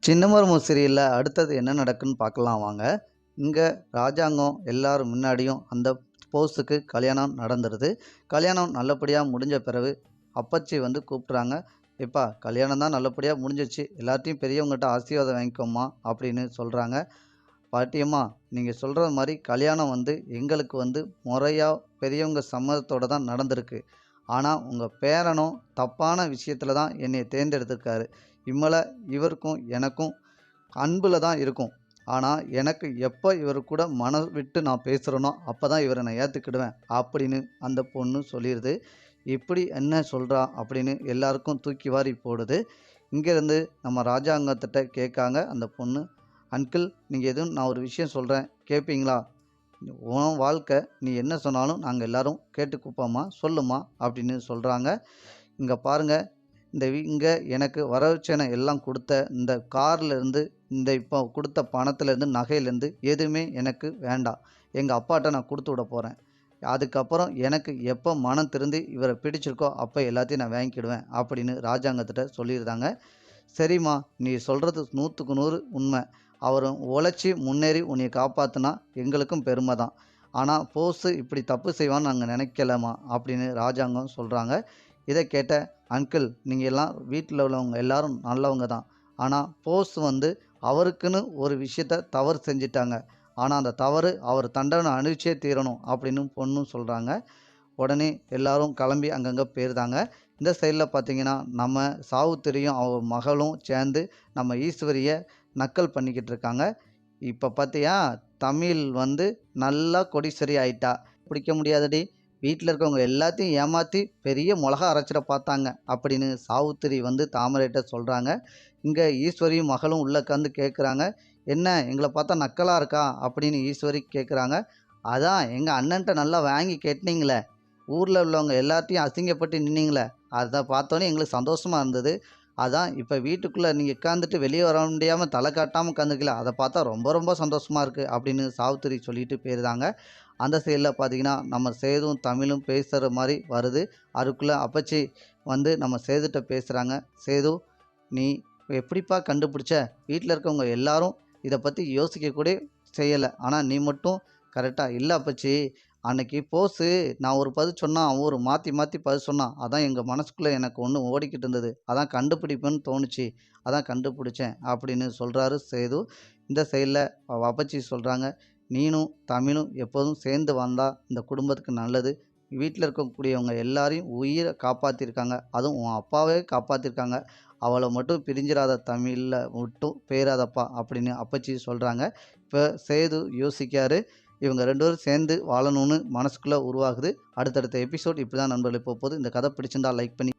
சின்னமருமம் சீரியல்ல அடுத்தது என்ன நடக்குன்னு பார்க்கலாம் வாங்க. இங்க ராஜாங்கம் எல்லாரும் முன்னாடியும் அந்த போஸுக்கு கல்யாணம் நடந்துருது. கல்யாணம் நல்லபடியா முடிஞ்ச பிறகு அப்பச்சி வந்து கூப்பிட்றாங்க. "எப்பா கல்யாணம் தான் நல்லபடியா முடிஞ்சிருச்சு. எல்லார்ட்டயும் பெரியவங்ககிட்ட ஆசீர்வாதம் வாங்கிக்கோம்மா" அப்படின்னு சொல்றாங்க. "பாட்டியம்மா, நீங்க சொல்றது மாரி கல்யாணம் வந்து எங்களுக்கு வந்து முறையா பெரியவங்க சம்மதத்தோட தான் நடந்திருக்கு. ஆனா உங்க பேரனும் தப்பான விஷயத்துல தான் என்னைய தேர்ந்தெடுத்திருக்காரு. இம்மல இவருக்கும் எனக்கும் அன்புல தான் இருக்கும். ஆனா, எனக்கு எப்ப இவரு கூட மனம் விட்டு நான் பேசுறேனோ, அப்பதான் இவர நான் ஏத்துக்கிடுவேன்." அப்படின்னு அந்த பொண்ணு சொல்லிருது. "இப்படி என்ன சொல்றா?" அப்படின்னு எல்லாருக்கும் தூக்கி வாரி போடுது. இங்கேருந்து நம்ம ராஜாங்கத்திட்ட கேட்காங்க அந்த பொண்ணு. "அங்கிள், நீங்க எதுவும் நான் ஒரு விஷயம் சொல்றேன் கேட்பீங்களா? உன் வாழ்க்கை, நீ என்ன சொன்னாலும் நாங்க எல்லாரும் கேட்டுக்குப்போம்மா, சொல்லும்மா" அப்படின்னு சொல்றாங்க. "இங்க பாருங்க, இங்க எனக்கு வரதட்சணை எல்லாம் குடுத்த இந்த கார்லேருந்து, இந்த இப்போ குடுத்த பணத்துலேருந்து, நகையிலேருந்து எதுவுமே எனக்கு வேண்டாம். எங்க அப்பாட்ட நான் குடுத்து விட போறேன். அதுக்கப்புறம் எனக்கு எப்போ மனம் திருந்தி இவர பிடிச்சிருக்கோ, அப்ப எல்லாத்தையும் நான் வாங்கிக்கிடுவேன்." அப்படின்னு ராஜாங்கத்திட்ட சொல்லியிருந்தாங்க. "சரிம்மா, நீ சொல்றது 100க்கு 100 உண்மை. அவரு உழைச்சு முன்னேறி உன்னைய காப்பாத்துனா எங்களுக்கும் பெருமை தான். ஆனா போஸு இப்படி தப்பு செய்வான்னு நாங்க நினைக்கலம்மா" அப்படின்னு ராஜாங்கம் சொல்றாங்க. இத கேட்ட அங்கிள், "நீங்க எல்லாம் வீட்ல உள்ளவங்க எல்லாரும் நல்லவங்க தான். ஆனா போஸ் வந்து அவருக்குன்னு ஒரு விஷயத்த தவறு செஞ்சுட்டாங்க. ஆனா அந்த தவறு அவர் தண்டனை அனுபவிச்சே தீரணும்" அப்படின்னு பொண்ணும் சொல்றாங்க. உடனே எல்லாரும் கிளம்பி அங்கங்க போயிருந்தாங்க. இந்த சைடுல பார்த்தீங்கன்னா, நம்ம சாவுத்திரியும் அவ மகளும் சேர்ந்து நம்ம ஈஸ்வரிய நக்கல் பண்ணிக்கிட்டு இருக்காங்க. "இப்ப பார்த்தியா, தமிழ் வந்து நல்லா கொடிசரி ஆயிட்டா. பிடிக்க முடியாதுடி. வீட்ல இருக்கவங்க எல்லாத்தையும் ஏமாத்தி பெரிய மொளகா அரைச்சிட பார்த்தாங்க" அப்படின்னு சாவுத்திரி வந்து தாமரைட்ட சொல்றாங்க. இங்க ஈஸ்வரியும் மகளும் உள்ள உட்காந்து கேட்குறாங்க. "என்ன எங்கள பார்த்தா நக்கலா இருக்கா?" அப்படின்னு ஈஸ்வரி கேட்குறாங்க. "அதான் எங்க அண்ணன்ட்ட நல்லா வாங்கி கெட்டுனீங்களே. ஊர்ல உள்ளவங்க எல்லாத்தையும் அசிங்கப்பட்டு நின்னீங்களே, அத பார்த்தோனே எங்களுக்கு சந்தோஷமா இருந்தது. அதான் இப்ப வீட்டுக்குள்ள நீங்க உட்காந்துட்டு வெளிய வர முடியாம தல காட்டாம உட்காந்துருக்கீங்களே, அத பார்த்தா ரொம்ப ரொம்ப சந்தோஷமா இருக்கு" அப்படின்னு சாவித்திரி சொல்லிட்டு போயிருந்தாங்க. அந்த சைடுல பார்த்தீங்கன்னா, நம்ம சேதுவும் தமிழும் பேசுற மாரி வருது. அதுக்குள்ள அப்பச்சி வந்து நம்ம சேதுட்ட பேசுறாங்க. "சேது, நீ எப்படிப்பா கண்டுபிடிச்ச? வீட்ல இருக்கவங்க எல்லாரும் இத பத்தி யோசிக்க கூட செய்யல. ஆனா நீ மட்டும் கரெக்ட்டா" "இல்ல அப்பச்சி, அன்னைக்கு போஸு நான் ஒரு பதில் சொன்னா, அவன் ஒரு மாத்தி மாத்தி பதில் சொன்னான். அதான் எங்க மனசுக்குள்ள எனக்கு ஒண்ணு ஓடிக்கிட்டு இருந்தது. அதான் கண்டுபிடிப்பேன்னு தோணுச்சு. அதான் கண்டுபிடிச்சேன்" அப்படின்னு சொல்றாரு சேது. இந்த சைடுல அப்பச்சி சொல்றாங்க. "நீனும் தமிழும் எப்போதும் சேர்ந்து வாழ்ந்தா இந்த குடும்பத்துக்கு நல்லது. வீட்ல இருக்கக்கூடியவங்க எல்லாரையும் உயிர காப்பாத்தியிருக்காங்க. அதுவும் உன் அப்பாவே காப்பாத்தியிருக்காங்க. அவள மட்டும் பிரிஞ்சிராத, தமிழ்ல மட்டும் போயிறாதப்பா" அப்படின்னு அப்பச்சி சொல்றாங்க. இப்ப சேது யோசிக்காரு. இவங்க 2 பேரும் சேர்ந்து வாழணும்னு மனசுக்குள்ள உருவாகுது. அடுத்தடுத்த எபிசோட் இப்படிதான் நண்பர்களே போப்போது. இந்த கதை பிடிச்சிருந்தா லைக் பண்ணி